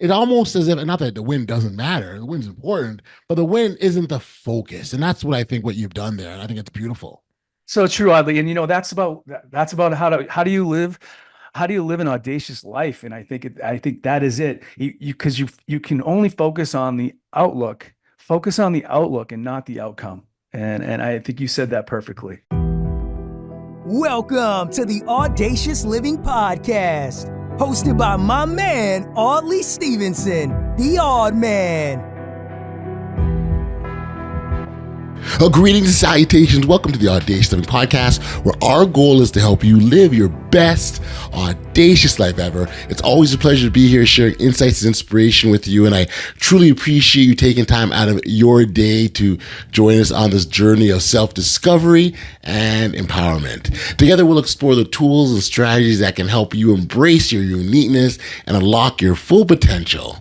it's almost as if, not that the win doesn't matter, the win's important, but the win isn't the focus. And that's what I think what you've done there. And I think it's beautiful. So true, Audley. And that's about how do you live an audacious life? And I think that is it. You can only focus on the outlook and not the outcome. And I think you said that perfectly. Welcome to the Audacious Living Podcast, hosted by my man, Audley Stephenson, the Odd Man. Greetings and salutations. Welcome to the Audacious Living Podcast, where our goal is to help you live your best, audacious life ever. It's always a pleasure to be here sharing insights and inspiration with you, and I truly appreciate you taking time out of your day to join us on this journey of self-discovery and empowerment. Together, we'll explore the tools and strategies that can help you embrace your uniqueness and unlock your full potential.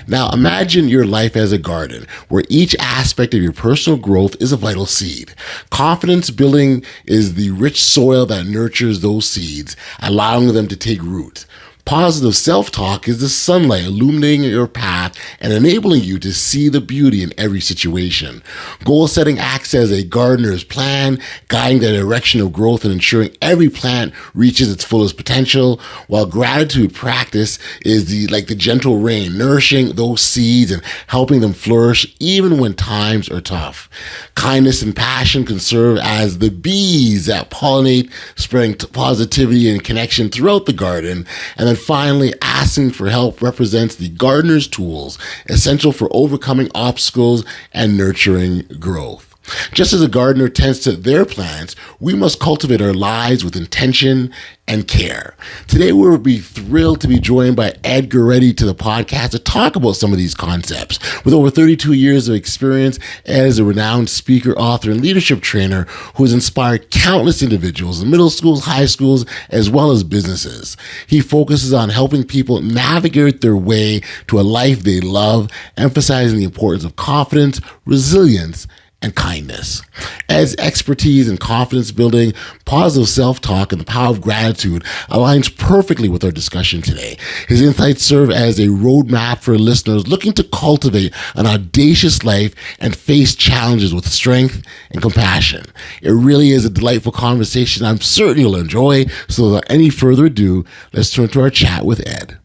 Now, imagine your life as a garden, where each aspect of your personal growth is a vital seed. Confidence building is the rich soil that nurtures those seeds, allowing them to take root. Positive self-talk is the sunlight illuminating your path and enabling you to see the beauty in every situation. Goal setting acts as a gardener's plan, guiding the direction of growth and ensuring every plant reaches its fullest potential, while gratitude practice is the gentle rain, nourishing those seeds and helping them flourish even when times are tough. Kindness and passion can serve as the bees that pollinate, spreading positivity and connection throughout the garden. And then finally, asking for help represents the gardener's tools, essential for overcoming obstacles and nurturing growth. Just as a gardener tends to their plants, we must cultivate our lives with intention and care. Today, we'll be thrilled to be joined by Ed Gerety to the podcast to talk about some of these concepts. With over 32 years of experience, Ed is a renowned speaker, author, and leadership trainer who has inspired countless individuals in middle schools, high schools, as well as businesses. He focuses on helping people navigate their way to a life they love, emphasizing the importance of confidence, resilience, and kindness. Ed's expertise in confidence building, positive self-talk, and the power of gratitude aligns perfectly with our discussion today. His insights serve as a roadmap for listeners looking to cultivate an audacious life and face challenges with strength and compassion. It really is a delightful conversation I'm certain you'll enjoy. So without any further ado, let's turn to our chat with Ed.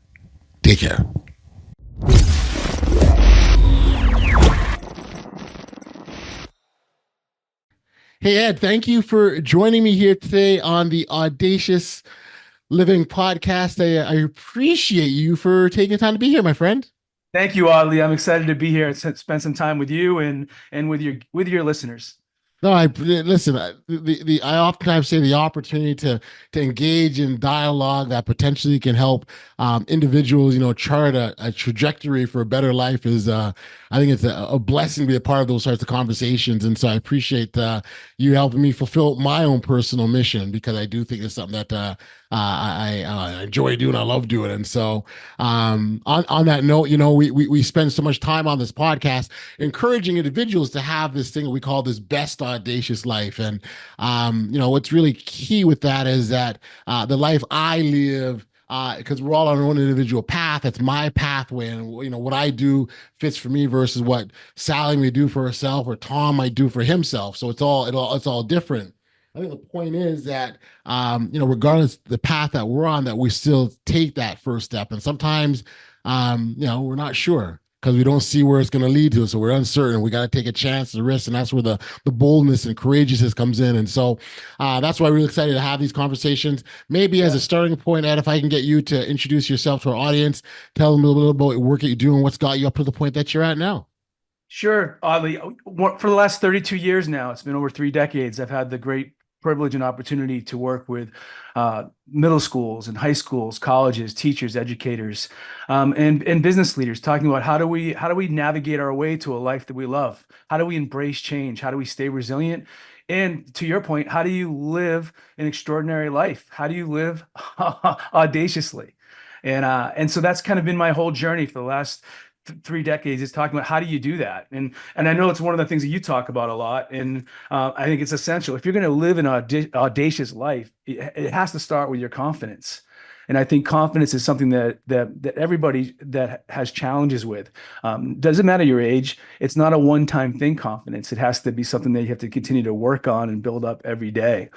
Take care. Hey, Ed, thank you for joining me here today on the Audacious Living Podcast. I appreciate you for taking time to be here, my friend. Thank you, Audley. I'm excited to be here and spend some time with you and with your listeners. No, I listen. I oftentimes say the opportunity to engage in dialogue that potentially can help individuals, chart a trajectory for a better life is. I think it's a blessing to be a part of those sorts of conversations, and so I appreciate you helping me fulfill my own personal mission, because I do think it's something that I enjoy doing. I love doing, and so on that note, we spend so much time on this podcast encouraging individuals to have this thing that we call this best audacious life. And what's really key with that is that the life I live, because we're all on our own individual path. It's my pathway, and what I do fits for me versus what Sally may do for herself or Tom might do for himself. So it's all different. I think the point is that regardless the path that we're on, that we still take that first step. And sometimes we're not sure, because we don't see where it's going to lead to. So we're uncertain. We got to take a chance, the risk, and that's where the boldness and courageousness comes in. And so that's why we're really excited to have these conversations. Maybe as a starting point, Ed, if I can get you to introduce yourself to our audience, tell them a little bit about the work that you do and what's got you up to the point that you're at now. Sure, Audley. For the last 32 years now, it's been over 3 decades, I've had the great privilege and opportunity to work with middle schools and high schools, colleges, teachers, educators, and business leaders, talking about how do we navigate our way to a life that we love? How do we embrace change? How do we stay resilient? And to your point, how do you live an extraordinary life? How do you live audaciously? And so that's kind of been my whole journey for the last 3 decades, is talking about how do you do that. And I know it's one of the things that you talk about a lot. And I think it's essential. If you're going to live an audacious life, it has to start with your confidence. And I think confidence is something that everybody that has challenges with. Doesn't matter your age. It's not a one-time thing, confidence. It has to be something that you have to continue to work on and build up every day.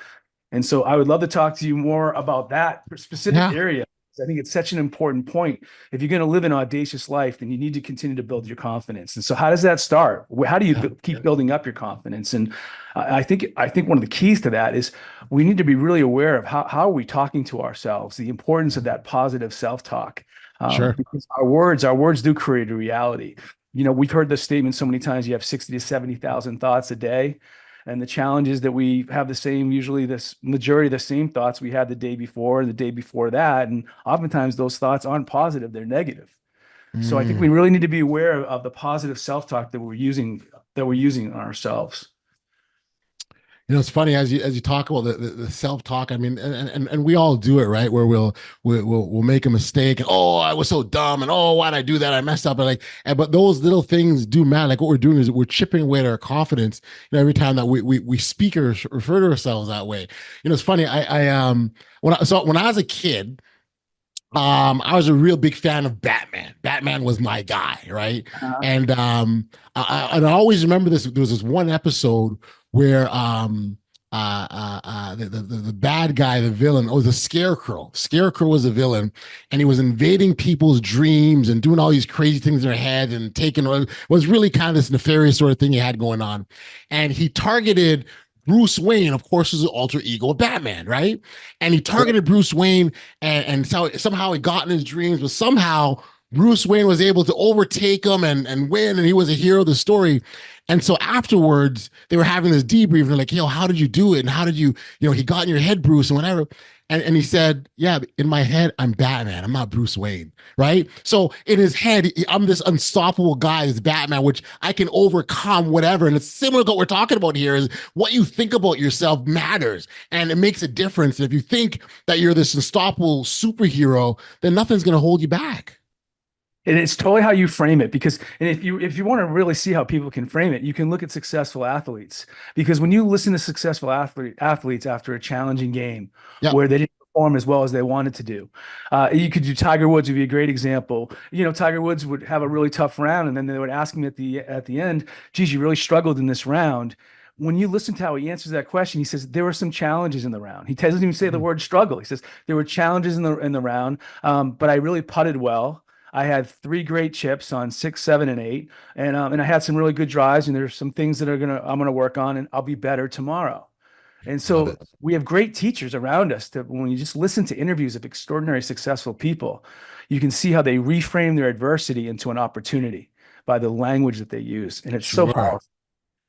And so I would love to talk to you more about that specific Yeah. area. I think it's such an important point. If you're going to live an audacious life, then you need to continue to build your confidence. And so how does that start? How do you keep building up your confidence? And I think one of the keys to that is we need to be really aware of how are we talking to ourselves, the importance of that positive self-talk. Sure. Because our words do create a reality. We've heard this statement so many times, you have 60 to 70,000 thoughts a day. And the challenge is that we have usually this majority of the same thoughts we had the day before and the day before that. And oftentimes those thoughts aren't positive, they're negative. So I think we really need to be aware of the positive self-talk that we're using on ourselves. It's funny as you talk about the self-talk. I mean, and we all do it, right? Where we'll make a mistake and, oh, I was so dumb, and, oh, why'd I do that? I messed up. But those little things do matter. Like what we're doing is we're chipping away at our confidence. Every time that we speak or refer to ourselves that way. It's funny. When I was a kid, I was a real big fan of Batman. Batman was my guy, right? And I always remember this. There was this one episode where the bad guy, the villain, was a Scarecrow. Scarecrow was a villain, and he was invading people's dreams and doing all these crazy things in their head and was really kind of this nefarious sort of thing he had going on. And he targeted Bruce Wayne, of course, is an alter ego of Batman, right? And he targeted Bruce Wayne, and so somehow he got in his dreams, but somehow Bruce Wayne was able to overtake him and win, and he was a hero of the story. And so afterwards, they were having this debrief, and they're like, how did you do it? And how did he got in your head, Bruce, and whatever. And he said, yeah, in my head, I'm Batman. I'm not Bruce Wayne, right? So in his head, I'm this unstoppable guy, this Batman, which I can overcome whatever. And it's similar to what we're talking about here is what you think about yourself matters. And it makes a difference. And if you think that you're this unstoppable superhero, then nothing's going to hold you back. And it's totally how you frame it, because if you want to really see how people can frame it, you can look at successful athletes, because when you listen to successful athletes after a challenging game where they didn't perform as well as they wanted to do, you could do Tiger Woods would be a great example. Tiger Woods would have a really tough round, and then they would ask him at the end, geez, you really struggled in this round. When you listen to how he answers that question, he says there were some challenges in the round. He doesn't even say the word struggle. He says there were challenges in the round, but I really putted well. I had 3 great chips on 6, 7, and 8, and I had some really good drives. And there's some things that I'm gonna work on, and I'll be better tomorrow. And so we have great teachers around us that when you just listen to interviews of extraordinary successful people, you can see how they reframe their adversity into an opportunity by the language that they use, and it's so powerful.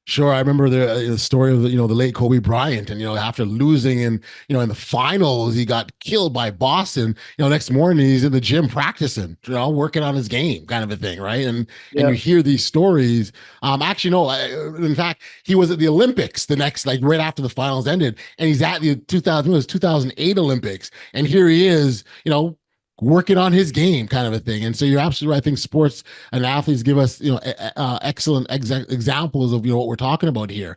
Sure, I remember the story of the late Kobe Bryant, and after losing in the finals, he got killed by Boston. Next morning he's in the gym practicing, working on his game, kind of a thing, right? And you hear these stories. Actually, no, in fact, he was at the Olympics the next, right after the finals ended, and he's at the 2008 Olympics, and here he is, working on his game, kind of a thing. And so you're absolutely right. I think sports and athletes give us, excellent examples of, what we're talking about here.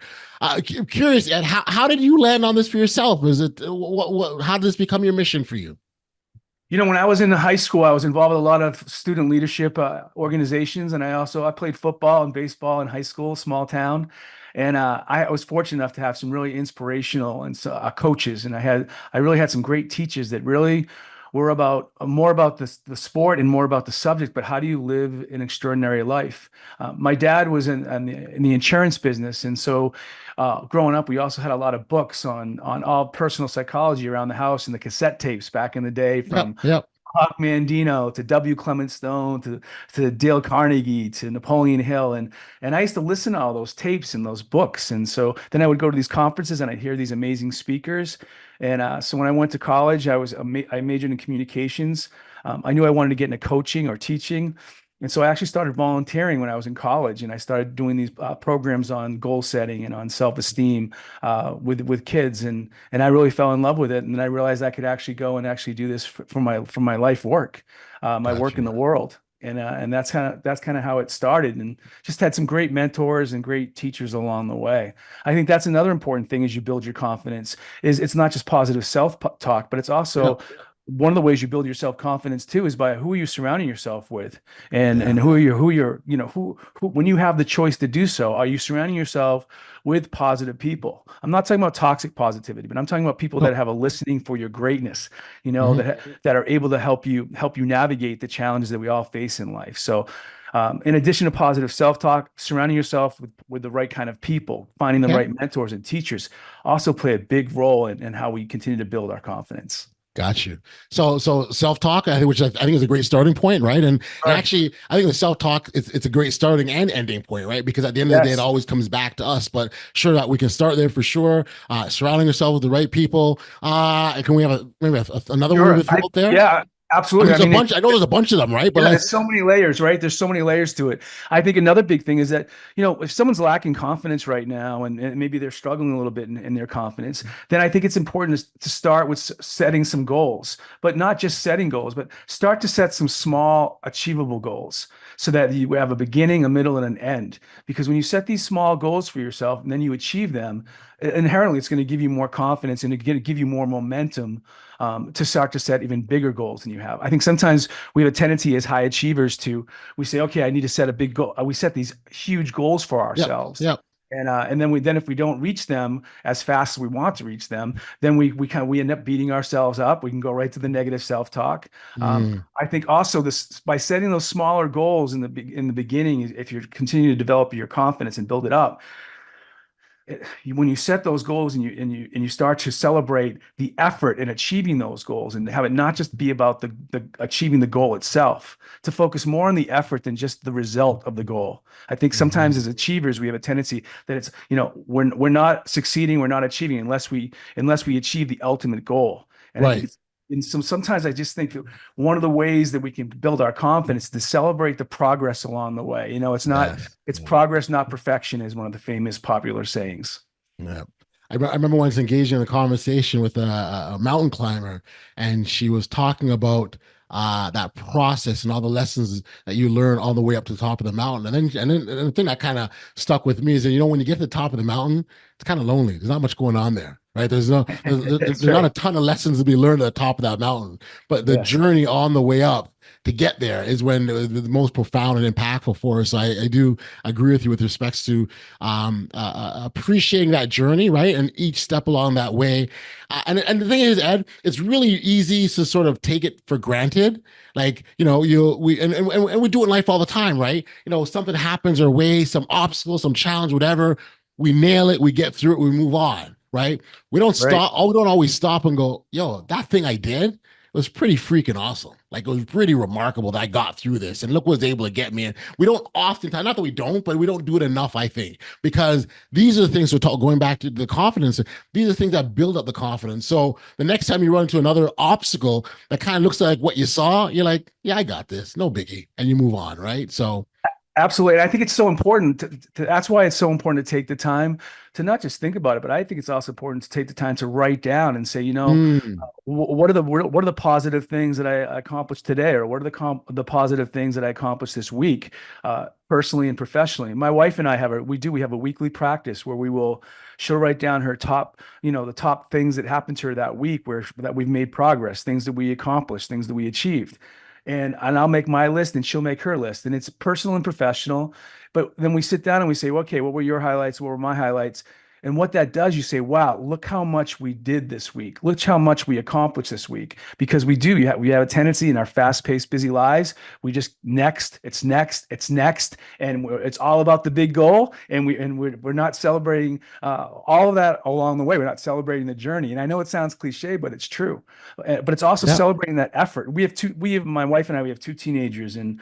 Curious, Ed, how did you land on this for yourself? Is it, how did this become your mission for you? When I was in high school, I was involved with a lot of student leadership organizations. And I played football and baseball in high school, small town. And I was fortunate enough to have some really inspirational and coaches. And I really had some great teachers that really were more about the sport and more about the subject, but how do you live an extraordinary life? My dad was in the insurance business, and so growing up, we also had a lot of books on all personal psychology around the house, and the cassette tapes back in the day from Hawk Mandino to W. Clement Stone to Dale Carnegie to Napoleon Hill, and I used to listen to all those tapes and those books, and so then I would go to these conferences and I'd hear these amazing speakers. And so when I went to college, I majored in communications. I knew I wanted to get into coaching or teaching. And so I actually started volunteering when I was in college, and I started doing these programs on goal setting and on self-esteem with kids. And I really fell in love with it. And then I realized I could actually go and actually do this for my life work, my work in the world. And that's kind of how it started, and just had some great mentors and great teachers along the way. I think that's another important thing as you build your confidence is it's not just positive self-talk, but it's also one of the ways you build your self-confidence too is by who are you surrounding yourself with, and Yeah. who you're, who when you have the choice to do so, are you surrounding yourself with positive people? I'm not talking about toxic positivity, but I'm talking about people No. that have a listening for your greatness, Mhm. that are able to help you navigate the challenges that we all face in life. So in addition to positive self-talk, surrounding yourself with the right kind of people, finding the Okay. right mentors and teachers also play a big role in how we continue to build our confidence. Got you. So self-talk, which I think is a great starting point, right? And actually, I think the self-talk it's a great starting and ending point, right? Because at the end of the day, it Yes. always comes back to us. But sure, that we can start there for sure. Surrounding yourself with the right people. Can we have another one Sure. we throw out there? Yeah, I absolutely. mean, there's a bunch. I know there's a bunch of them, right? But Yeah, like, there's so many layers, right? There's so many layers to it. I think another big thing is that, if someone's lacking confidence right now, and maybe they're struggling a little bit in their confidence, then I think it's important to start with setting some goals, but not just setting goals, but start to set some small, achievable goals so that you have a beginning, a middle, and an end. Because when you set these small goals for yourself and then you achieve them, inherently it's going to give you more confidence and it's going to give you more momentum to start to set even bigger goals than you have. I think sometimes we have a tendency as high achievers we say, okay, I need to set a big goal. We set these huge goals for ourselves. yeah. And then if we don't reach them as fast as we want to reach them, then we end up beating ourselves up. We can go right to the negative self-talk. I think also by setting those smaller goals in the beginning, if you're continuing to develop your confidence and build it up, when you set those goals and you start to celebrate the effort in achieving those goals and have it not just be about the achieving the goal itself, to focus more on the effort than just the result of the goal. I think sometimes as achievers we have a tendency that it's we're not succeeding, we're not achieving unless we achieve the ultimate goal. And I think sometimes I just think that one of the ways that we can build our confidence is to celebrate the progress along the way. It's progress, not perfection, is one of the famous popular sayings. Yeah. I remember once engaging in a conversation with a mountain climber, and she was talking about that process and all the lessons that you learn all the way up to the top of the mountain. And then the thing that kind of stuck with me is that, when you get to the top of the mountain, it's kind of lonely. There's not much going on there, right? There's not a ton of lessons to be learned at the top of that mountain, but the journey on the way up to get there is when it was the most profound and impactful for us. So I do agree with you with respects to appreciating that journey, right? And each step along that way. And the thing is, Ed, it's really easy to sort of take it for granted. Like, we do it in life all the time, right? Something happens our way, some obstacle, some challenge, whatever. We nail it, we get through it, we move on, right? We don't stop. We don't always stop and go, yo, that thing I did was pretty freaking awesome. Like, it was pretty remarkable that I got through this, and look what was able to get me. And we don't oftentimes, not that we don't, but we don't do it enough, I think, because these are the things going back to the confidence. These are the things that build up the confidence. So the next time you run into another obstacle that kind of looks like what you saw, you're like, yeah, I got this, no biggie. And you move on, right? So absolutely. I think it's so important that's why it's so important to take the time to not just think about it, but I think it's also important to take the time to write down and say, what are the positive things that I accomplished today, or what are the positive things that I accomplished this week, personally and professionally. My wife and I have a weekly practice where she'll write down her top, the top things that happened to her that week, that we've made progress, things that we accomplished, things that we achieved. And I'll make my list and she'll make her list, and it's personal and professional. But then we sit down and we say, well, okay, what were your highlights? What were my highlights? And what that does, you say, wow, look how much we did this week. Look how much we accomplished this week. Because we have a tendency in our fast-paced, busy lives, we just it's next, and it's all about the big goal. And we're not celebrating all of that along the way. We're not celebrating the journey. And I know it sounds cliche, but it's true. But it's also celebrating that effort. My wife and I, we have two teenagers, and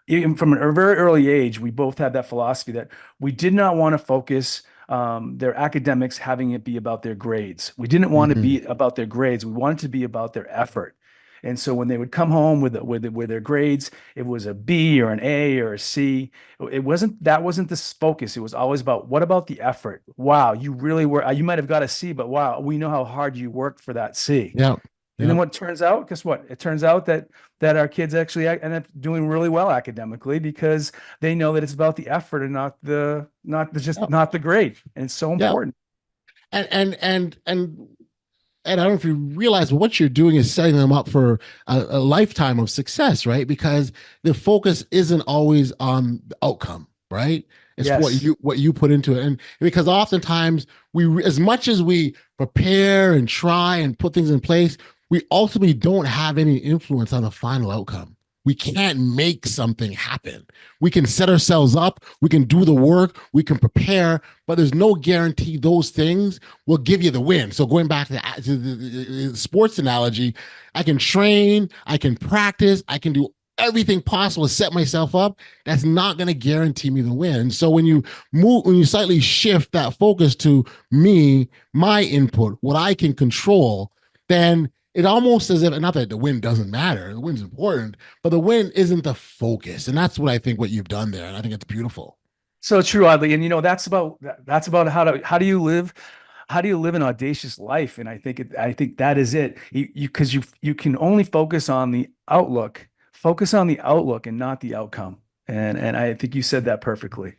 even from a very early age, we both had that philosophy that we did not want to focus their academics having it be about their grades. We didn't want to be about their grades. We wanted to be about their effort. And so when they would come home with their grades, it was a B or an A or a C. That wasn't the focus. It was always about, what about the effort? Wow, you really were. You might have got a C, but wow, we know how hard you worked for that C. Yeah. And then what turns out, guess what? It turns out that our kids actually end up doing really well academically, because they know that it's about the effort and not the not the grade. And it's so important. And Ed, I don't know if you realize, but what you're doing is setting them up for a lifetime of success, right? Because the focus isn't always on the outcome, right? It's Yes. what you put into it. And because oftentimes as much as we prepare and try and put things in place, we ultimately don't have any influence on the final outcome. We can't make something happen. We can set ourselves up, we can do the work, we can prepare, but there's no guarantee those things will give you the win. So going back to the sports analogy, I can train, I can practice, I can do everything possible to set myself up. That's not going to guarantee me the win. So when you slightly shift that focus to me, my input, what I can control, then it almost as if, not that the win doesn't matter, the win's important, but the win isn't the focus. And that's what I think what you've done there. And I think it's beautiful. So true, Audley. And that's about how do you live an audacious life? And I think that is it. Because you can only focus on the outlook, and not the outcome. And I think you said that perfectly.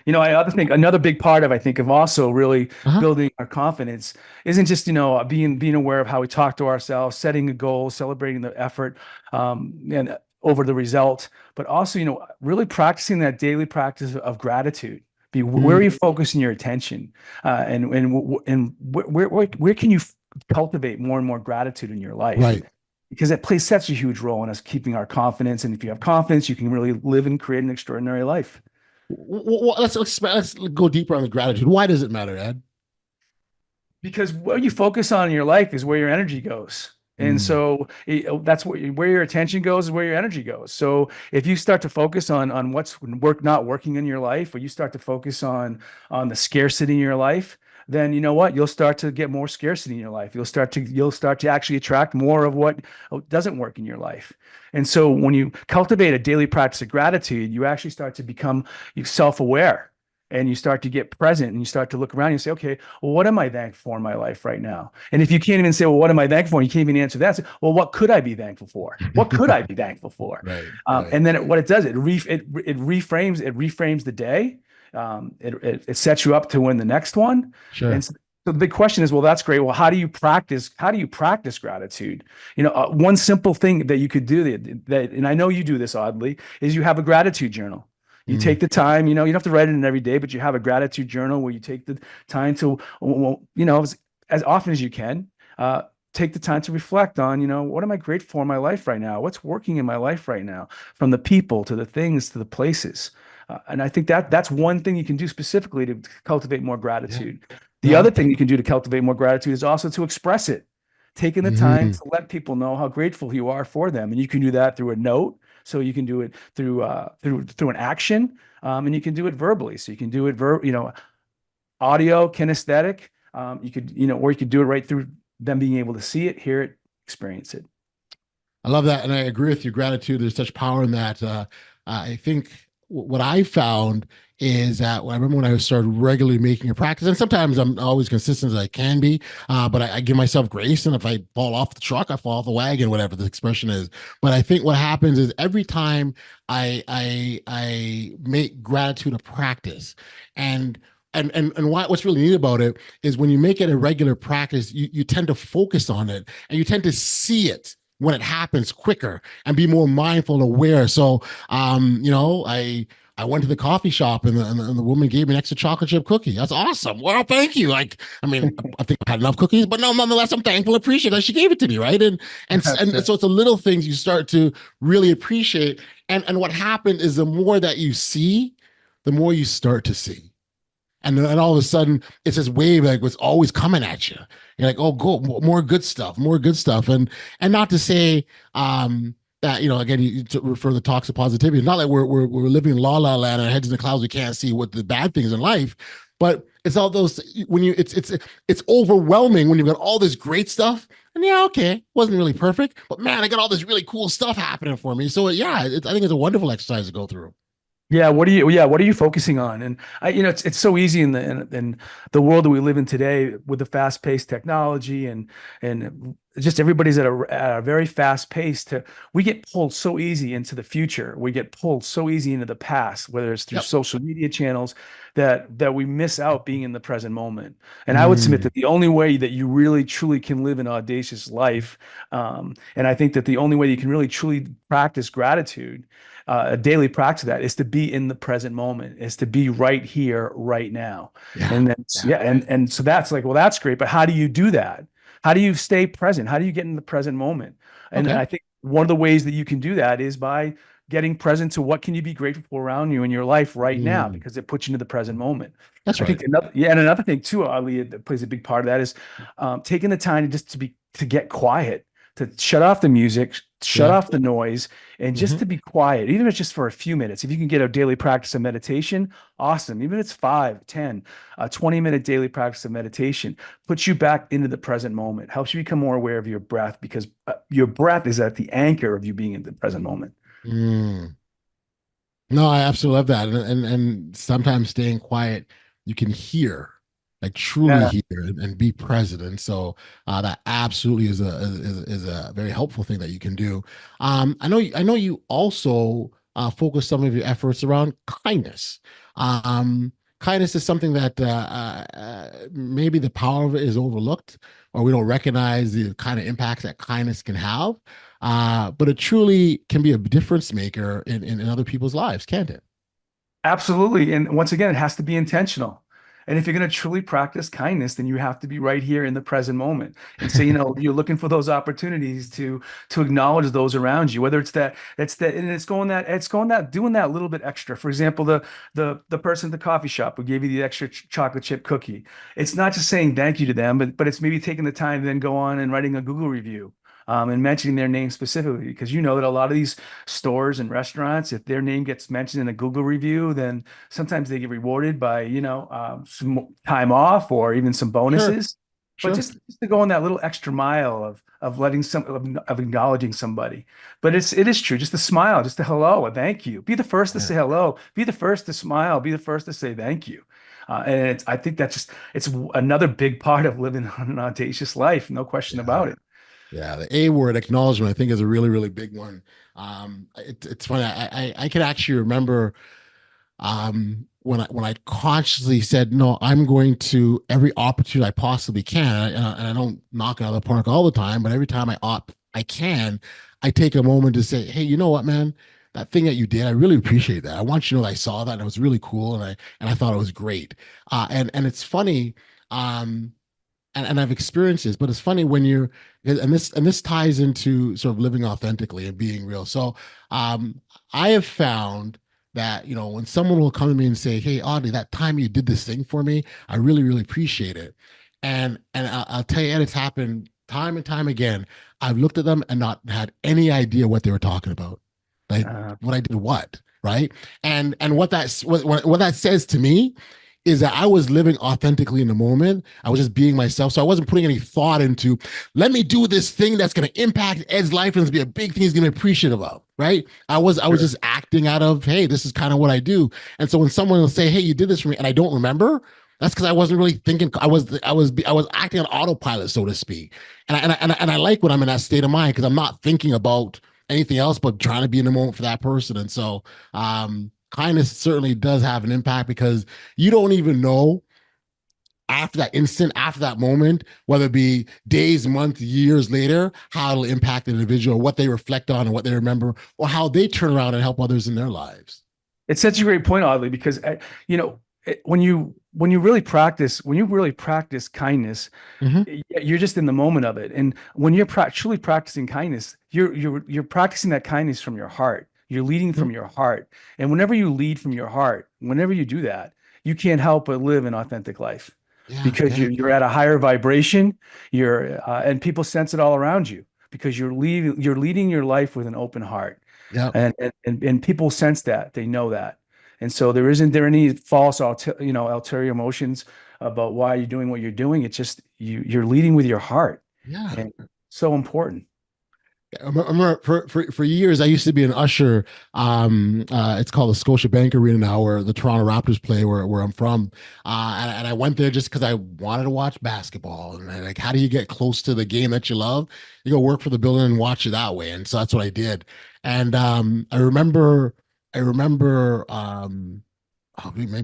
I think another big part of also really building our confidence isn't just, being aware of how we talk to ourselves, setting a goal, celebrating the effort, and over the result, but also, really practicing that daily practice of gratitude. Where are you focusing your attention? And where can you cultivate more and more gratitude in your life? Right. Because it plays such a huge role in us keeping our confidence. And if you have confidence, you can really live and create an extraordinary life. Well, let's go deeper on the gratitude. Why does it matter, Ed? Because what you focus on in your life is where your energy goes. And so that's where your attention goes is where your energy goes. So if you start to focus on what's not working in your life, or you start to focus on the scarcity in your life, then you know what? You'll start to get more scarcity in your life. You'll start to actually attract more of what doesn't work in your life. And so when you cultivate a daily practice of gratitude, you actually start to become self-aware, and you start to get present, and you start to look around and you say, okay, well, what am I thankful for in my life right now? And if you can't even say, well, what am I thankful for? You can't even answer that. Say, well, what could I be thankful for? What could I be thankful for? Right. And then what it does, it reframes the day. It sets you up to win the next one. Sure. And so the big question is, well, that's great. Well, how do you practice gratitude? One simple thing that you could do that, and I know you do this, Audley, is you have a gratitude journal. You take the time, you don't have to write it in every day, but you have a gratitude journal where you take the time to, as often as you can, take the time to reflect on, what am I grateful for in my life right now? What's working in my life right now, from the people to the things to the places. And I think that's one thing you can do specifically to cultivate more gratitude. Yeah. The other thing you can do to cultivate more gratitude is also to express it, taking the time to let people know how grateful you are for them. And you can do that through a note. So you can do it through an action, and you can do it verbally. So you can do it audio, kinesthetic. You could, or you could do it right through them being able to see it, hear it, experience it. I love that, and I agree with you. Gratitude, there's such power in that. I think what I found is that I remember when I started regularly making a practice, and sometimes I'm always consistent as I can be, but I give myself grace. And if I fall off the truck, I fall off the wagon, whatever the expression is. But I think what happens is every time I make gratitude a practice, and what's really neat about it is when you make it a regular practice, you tend to focus on it, and you tend to see it when it happens quicker and be more mindful and aware. So, I went to the coffee shop, and the woman gave me an extra chocolate chip cookie. That's awesome. Well, thank you. I think I had enough cookies, but no, nonetheless, I'm thankful, appreciate that she gave it to me, right? And so it's the little things you start to really appreciate. And what happened is the more that you see, the more you start to see. And all of a sudden, it's this wave like what's always coming at you. You're like, oh, go more good stuff. And not to say that, again, you to refer the talks of positivity. It's not like we're living in la la land, our heads in the clouds, we can't see what the bad things in life. But it's all those when it's overwhelming when you've got all this great stuff. And okay, wasn't really perfect, but man, I got all this really cool stuff happening for me. So I think it's a wonderful exercise to go through. Yeah. What are you focusing on? And it's so easy in the world that we live in today with the fast-paced technology and just everybody's at a very fast pace we get pulled so easy into the future. We get pulled so easy into the past, whether it's through Yep. social media channels, that we miss out being in the present moment. And I would submit Mm, that the only way that you really truly can live an audacious life, and I think that the only way you can really truly practice gratitude, a daily practice of that, is to be in the present moment, is to be right here, right now. yeah. And then, Yeah. yeah, and so that's like, well, that's great, but how do you do that? How do you stay present? How do you get in the present moment? And Okay. I think one of the ways that you can do that is by getting present to what can you be grateful for around you in your life right now, Mm, because it puts you into the present moment. that's I right. think another thing too, Ali, that plays a big part of that is taking the time to get quiet, to shut off the music, shut Yeah. off the noise, and just Hmm. to be quiet, even if it's just for a few minutes. If you can get a daily practice of meditation, awesome. Even if it's 5, 10, a 20-minute daily practice of meditation puts you back into the present moment, helps you become more aware of your breath, because your breath is at the anchor of you being in the present moment. Mm. No, I absolutely love that. And sometimes staying quiet, you can hear, like truly Yeah, hear and be present. And so that absolutely is a very helpful thing that you can do. I know you also focus some of your efforts around kindness. Um, Kindness is something that maybe the power of it is overlooked, or we don't recognize the kind of impacts that kindness can have. But it truly can be a difference maker in other people's lives, can't it? absolutely. And once again, it has to be intentional. And if you're going to truly practice kindness, then you have to be right here in the present moment. And so, you're looking for those opportunities to acknowledge those around you, whether and doing that little bit extra. For example, the person at the coffee shop who gave you the extra chocolate chip cookie. It's not just saying thank you to them, but it's maybe taking the time to then go on and writing a Google review. And mentioning their name specifically, because you know that a lot of these stores and restaurants, if their name gets mentioned in a Google review, then sometimes they get rewarded by, some time off or even some Sure, bonuses. But sure. just to go on that little extra mile of letting of acknowledging somebody. But it is true, just a smile, just a hello, a thank you. Be the first to Yeah, say hello. Be the first to smile. Be the first to say thank you. And I think it's another big part of living an audacious life, no question yeah, about it. yeah. The A word acknowledgement, I think, is a really, really big one. It's funny. I can actually remember when I consciously said, no, I'm going to every opportunity I possibly can, and I don't knock it out of the park all the time, but every time I can, I take a moment to say, hey, you know what, man, that thing that you did, I really appreciate that. I want you to know that I saw that and it was really cool, and I thought it was great. And it's funny, and I've experienced this, but it's funny when you're, and this ties into sort of living authentically and being real. So I have found that, when someone will come to me and say, hey, Audley, that time you did this thing for me, I really, really appreciate it. And I'll tell you, Ed, it's happened time and time again. I've looked at them and not had any idea what they were talking about. Like Uh, what I did, what, right? And what that says to me is that I was living authentically in the moment. I was just being myself. So I wasn't putting any thought into, let me do this thing that's going to impact Ed's life and it's be a big thing he's going to be appreciative of. Right. I was sure. just acting out of, hey, this is kind of what I do. And so when someone will say, hey, you did this for me, and I don't remember, that's because I wasn't really thinking. I was acting on autopilot, so to speak. And I like when I'm in that state of mind because I'm not thinking about anything else but trying to be in the moment for that person. And so kindness certainly does have an impact because you don't even know after that instant, after that moment, whether it be days, months, years later, how it'll impact the individual, what they reflect on and what they remember, or how they turn around and help others in their lives. It's such a great point, Audley, because when you really practice kindness, Mm-hmm. you're just in the moment of it. And when you're truly practicing kindness, you're practicing that kindness from your heart. You're leading Mm-hmm. from your heart. And whenever you lead from your heart, whenever you do that, you can't help but live an authentic life Yeah, because yeah, you're at a higher vibration. And people sense it all around you because you're leading your life with an open heart. yeah. And people sense that, they know that. And so there isn't there any false ulterior motions about why you're doing what you're doing. It's just you're leading with your heart, Yeah. and so important. I remember for years I used to be an usher. It's called the Scotiabank Arena now, where the Toronto Raptors play, where I'm from. And I went there just because I wanted to watch basketball. And like, how do you get close to the game that you love? You go work for the building and watch it that way. And so that's what I did. And I remember maybe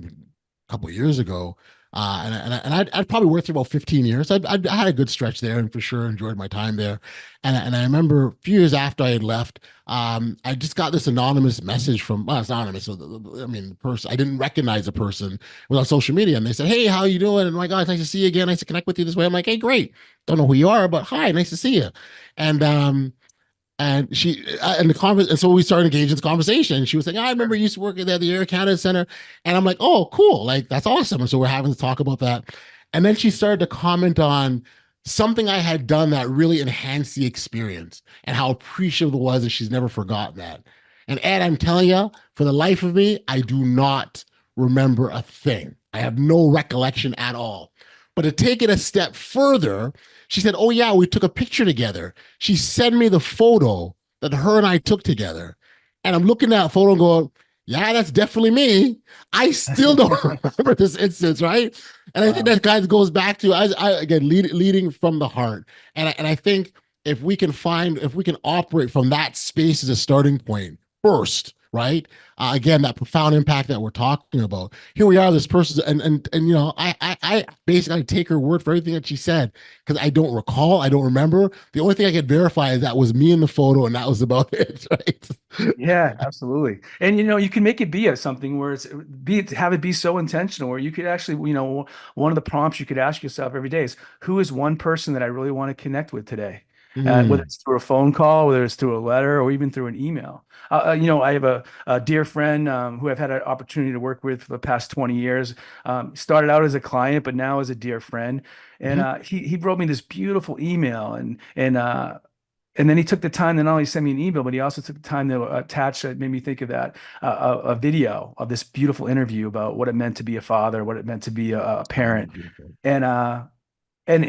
a couple of years ago. I'd probably worked there about 15 years. I had a good stretch there, and for sure enjoyed my time there. And I remember a few years after I had left, I just got this anonymous message from, well, it's anonymous. So the person, I didn't recognize the person. It was on social media, and they said, "Hey, how you doing?" And, "Oh my God, it's nice to see you again. Nice to connect with you this way." I'm like, "Hey, great. Don't know who you are, but hi, nice to see you." And and the conference, and so we started engaging in this conversation. She was saying, "I remember you used to work at the Air Canada Center," and I'm like, "Oh, cool! Like that's awesome." And so we're having to talk about that, and then she started to comment on something I had done that really enhanced the experience and how appreciative it was, and she's never forgotten that. And Ed, I'm telling you, for the life of me, I do not remember a thing. I have no recollection at all. But to take it a step further, she said, "Oh, yeah, we took a picture together." She sent me the photo that her and I took together. And I'm looking at that photo and going, "Yeah, that's definitely me." I still don't remember this instance, right? And I think that kind of goes back to, again, leading from the heart. And I think if we can operate from that space as a starting point first, right? Again, that profound impact that we're talking about. Here we are, this person, and I basically take her word for everything that she said, because I don't recall, I don't remember. The only thing I could verify is that was me in the photo, and that was about it, right? Yeah, absolutely. And you can make it be something where have it be so intentional, where you could actually, one of the prompts you could ask yourself every day is, who is one person that I really want to connect with today? Whether it's through a phone call, whether it's through a letter, or even through an email. I have a dear friend who I've had an opportunity to work with for the past 20 years. Started out as a client, but now as a dear friend. And he wrote me this beautiful email, and then he took the time to not only send me an email, but he also took the time to attach, that made me think of that, a video of this beautiful interview about what it meant to be a father, what it meant to be a parent. And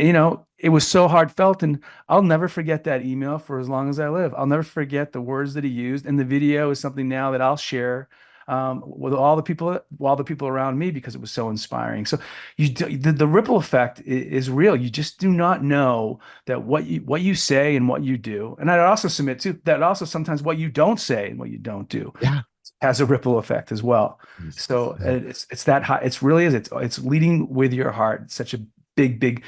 it was so heartfelt, and I'll never forget that email for as long as I live. I'll never forget the words that he used, and the video is something now that I'll share with all the people around me, because it was so inspiring. So the ripple effect is real. You just do not know that what you say and what you do, and I'd also submit too that also sometimes what you don't say and what you don't do, Yeah, has a ripple effect as well. So it's that high. It's leading with your heart. It's such a big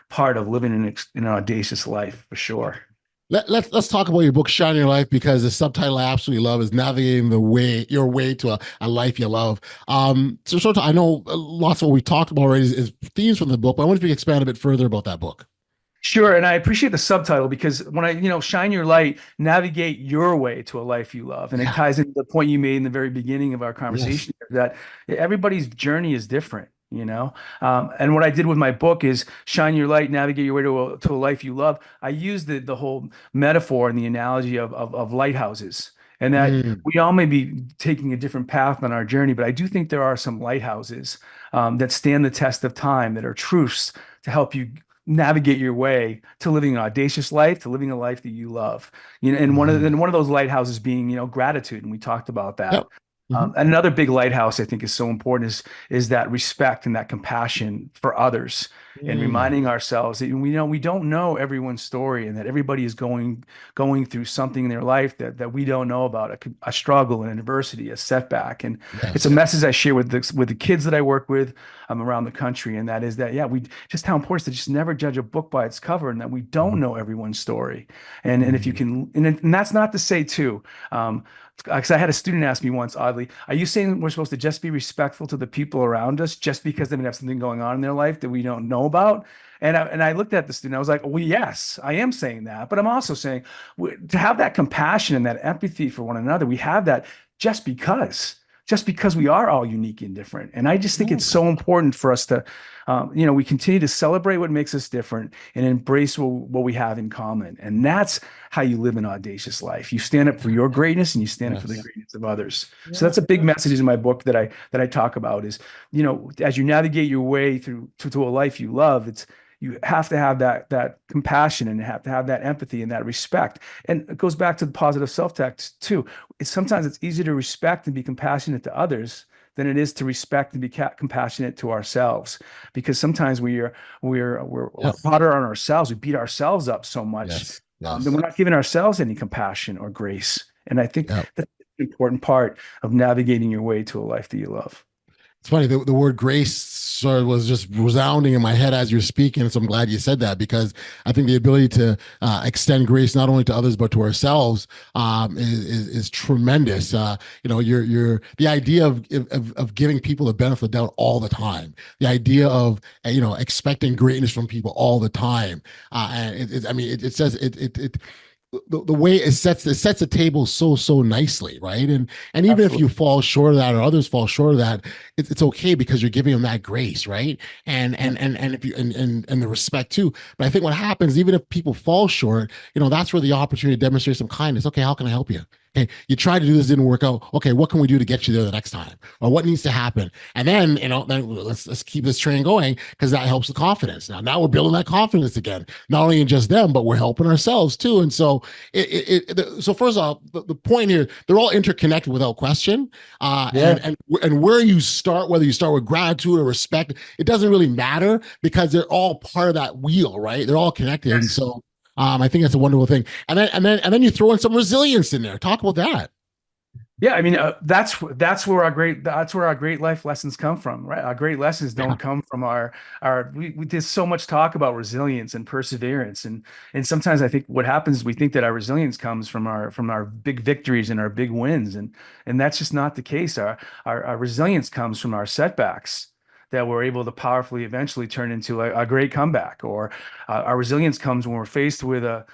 part of living an audacious life, for sure. Let's talk about your book, Shine Your Life, because the subtitle I absolutely love is Navigating your way to a life you love. So I know lots of what we talked about already is themes from the book, but I wonder if you could expand a bit further about that book. Sure. And I appreciate the subtitle, because when shine your light, navigate your way to a life you love. And it ties into the point you made in the very beginning of our conversation, that everybody's journey is different. And what I did with my book is shine your light, navigate your way to a life you love. I used the whole metaphor and the analogy of lighthouses, and that we all may be taking a different path on our journey, but I do think there are some lighthouses that stand the test of time, that are truths to help you navigate your way to living an audacious life, to living a life that you love. And one of those lighthouses being, gratitude, and we talked about that. Yep. And another big lighthouse I think is so important is that respect and that compassion for others, and reminding ourselves that we don't know everyone's story, and that everybody is going through something in their life that we don't know about, a struggle, an adversity, a setback. And it's a message I share with the kids that I work with around the country, and that is that we just how important to just never judge a book by its cover, and that we don't know everyone's story. And if you can, and that's not to say too, because I had a student ask me once, oddly, are you saying we're supposed to just be respectful to the people around us just because they may have something going on in their life that we don't know about? And I looked at the student, I was like, well, yes, I am saying that, but I'm also saying to have that compassion and that empathy for one another, we have that just because we are all unique and different. And I just think it's so important for us to, we continue to celebrate what makes us different and embrace what we have in common. And that's how you live an audacious life. You stand up for your greatness, and you stand up for the greatness of others. So that's a big message in my book that I talk about is, as you navigate your way to a life you love, you have to have that compassion, and have to have that empathy and that respect. And it goes back to the positive self-talk too. Sometimes it's easier to respect and be compassionate to others than it is to respect and be compassionate to ourselves, because sometimes we're harder on ourselves. We beat ourselves up so much Yes. that we're not giving ourselves any compassion or grace. And I think Yeah. that's an important part of navigating your way to a life that you love. It's funny, the word grace sort of was just resounding in my head as you're speaking. So I'm glad you said that, because I think the ability to extend grace not only to others but to ourselves is tremendous. You're the idea of giving people the benefit of the doubt all the time. The idea of expecting greatness from people all the time. And it says the way it sets the table so nicely, right? And even Absolutely. if you fall short of that, or others fall short of that, it's okay, because you're giving them that grace, right? And if you and the respect too. But I think what happens, even if people fall short, that's where the opportunity to demonstrate some kindness. Okay, how can I help you? Okay, you tried to do this, didn't work out. Okay, what can we do to get you there the next time? Or what needs to happen? And then, then let's keep this train going, because that helps the confidence. Now we're building that confidence again, not only in just them, but we're helping ourselves too. And so so first off, the point here, they're all interconnected without question. And where you start, whether you start with gratitude or respect, it doesn't really matter, because they're all part of that wheel, right? They're all connected. Yes. And so I think that's a wonderful thing. And then you throw in some resilience in there. Talk about that. Yeah, I mean, that's where our great life lessons come from, right? Our great lessons don't come from we did so much talk about resilience and perseverance, and sometimes I think what happens is we think that our resilience comes from our big victories and our big wins, and that's just not the case. Our resilience comes from our setbacks that we're able to powerfully eventually turn into a great comeback. Or our resilience comes when we're faced with a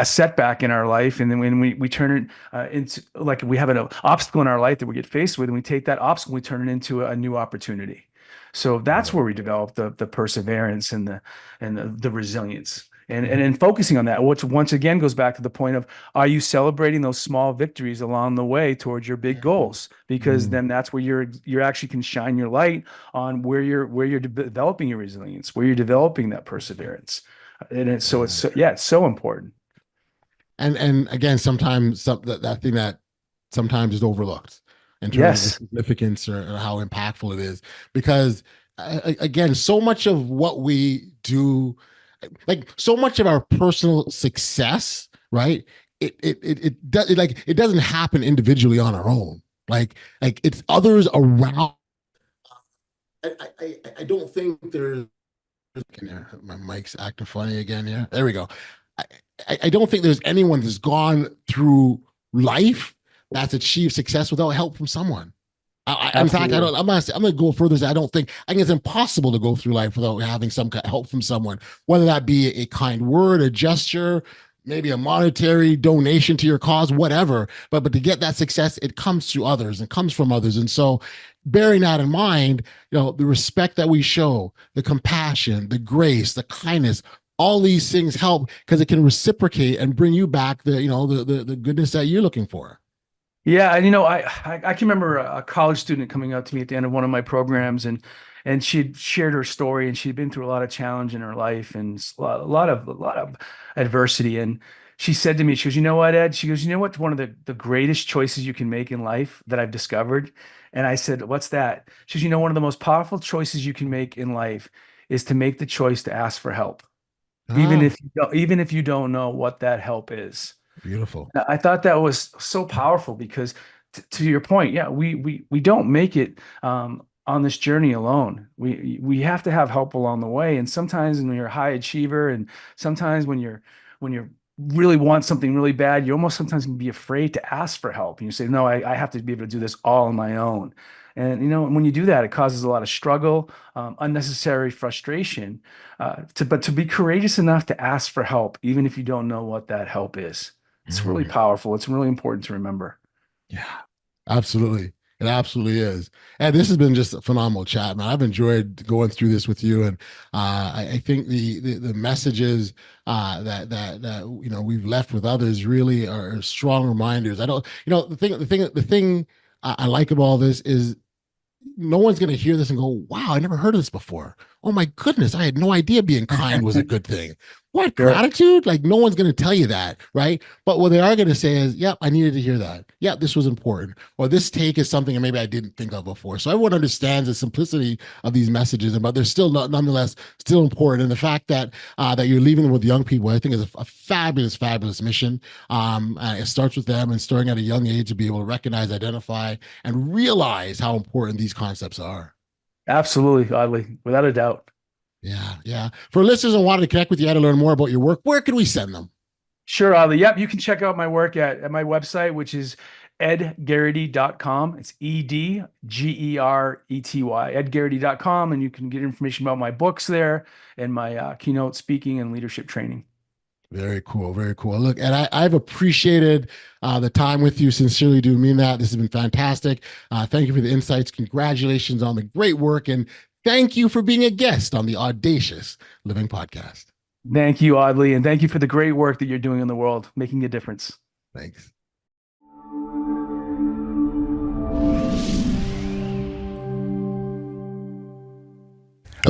setback in our life, and then when we turn it into, like, we have an obstacle in our life that we get faced with, and we take that obstacle, we turn it into a new opportunity. So that's where we develop the perseverance and the resilience. And focusing on that, which once again goes back to the point of, are you celebrating those small victories along the way towards your big goals? Because then that's where you're actually can shine your light on where you're developing your resilience, where you're developing that perseverance. And it's so important. And again, sometimes that thing that sometimes is overlooked in terms of the significance or how impactful it is, because again, so much of what we do, like so much of our personal success, right? It doesn't happen individually on our own. Like it's others around. I don't think there's. My mic's acting funny again here. There we go. I don't think there's anyone that's gone through life that's achieved success without help from someone. In fact, I'm going to go further. I think it's impossible to go through life without having some help from someone, whether that be a kind word, a gesture, maybe a monetary donation to your cause, whatever. But to get that success, it comes through others and comes from others. And so, bearing that in mind, the respect that we show, the compassion, the grace, the kindness, all these things help, because it can reciprocate and bring you back the goodness that you're looking for. Yeah, and I can remember a college student coming up to me at the end of one of my programs, and she'd shared her story, and she'd been through a lot of challenge in her life and a lot of adversity. And she said to me, she goes, "You know what, Ed?" She goes, "You know what? One of the greatest choices you can make in life that I've discovered." And I said, "What's that?" She goes, "One of the most powerful choices you can make in life is to make the choice to ask for help, even if you don't know what that help is." Beautiful. I thought that was so powerful, because to your point, we don't make it on this journey alone. We have to have help along the way. And sometimes when you're a high achiever, and sometimes when you really want something really bad, you almost sometimes can be afraid to ask for help. And you say, "No, I have to be able to do this all on my own." And when you do that, it causes a lot of struggle, unnecessary frustration. But to be courageous enough to ask for help, even if you don't know what that help is. It's really powerful. It's really important to remember. Yeah, absolutely. It absolutely is. And this has been just a phenomenal chat, man. I've enjoyed going through this with you. And I think the messages that we've left with others really are strong reminders. The thing I like about all this is no one's going to hear this and go, wow, I never heard of this before. Oh my goodness, I had no idea being kind was a good thing. What, gratitude? Like, no one's going to tell you that, right? But what they are going to say is, yep, I needed to hear that. Yep, this was important. Or this take is something that maybe I didn't think of before. So everyone understands the simplicity of these messages, but they're still nonetheless still important. And the fact that that you're leaving them with young people, I think is a fabulous, fabulous mission. It starts with them and starting at a young age to be able to recognize, identify, and realize how important these concepts are. Absolutely, Audley, without a doubt. Yeah. For listeners who wanted to connect with you to learn more about your work, where can we send them? Sure, Audley. Yep, you can check out my work at my website, which is edgerety.com. It's EDGERETY, edgerety.com, and you can get information about my books there and my keynote speaking and leadership training. Very cool. Very cool. Look, and I've appreciated the time with you. Sincerely do mean that. This has been fantastic. Thank you for the insights. Congratulations on the great work. And thank you for being a guest on the Audacious Living Podcast. Thank you, Audley. And thank you for the great work that you're doing in the world, making a difference. Thanks.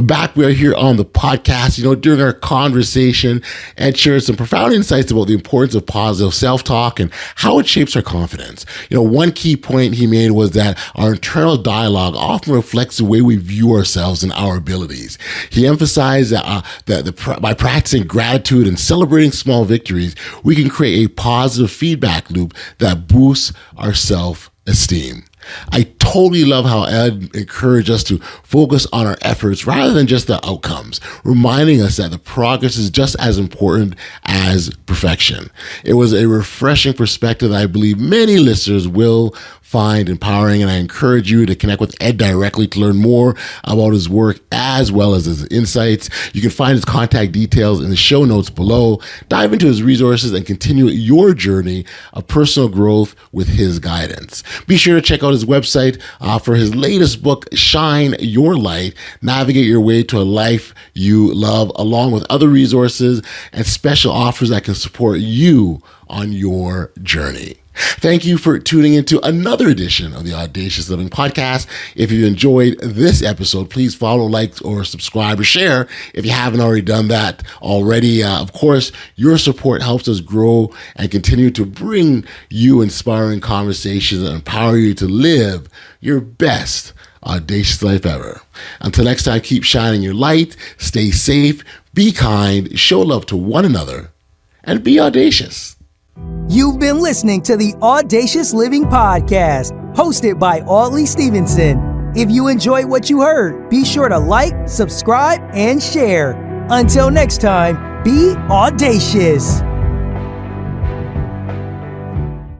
Back, we are here on the podcast. During our conversation, Ed shared some profound insights about the importance of positive self-talk and how it shapes our confidence. One key point he made was that our internal dialogue often reflects the way we view ourselves and our abilities. He emphasized that by practicing gratitude and celebrating small victories, we can create a positive feedback loop that boosts our self-esteem. I totally love how Ed encouraged us to focus on our efforts rather than just the outcomes, reminding us that the progress is just as important as perfection. It was a refreshing perspective that I believe many listeners will find empowering, and I encourage you to connect with Ed directly to learn more about his work as well as his insights. You can find his contact details in the show notes below. Dive into his resources and continue your journey of personal growth with his guidance. Be sure to check out his website for his latest book, Shine Your Light, Navigate Your Way to a Life You Love, along with other resources and special offers that can support you on your journey. Thank you for tuning into another edition of the Audacious Living Podcast. If you enjoyed this episode, please follow, like, or subscribe or share if you haven't already done that already. Of course, your support helps us grow and continue to bring you inspiring conversations and empower you to live your best audacious life ever. Until next time, keep shining your light, stay safe, be kind, show love to one another, and be audacious. You've been listening to the Audacious Living Podcast, hosted by Audley Stephenson. If you enjoyed what you heard, be sure to like, subscribe, and share. Until next time, be audacious.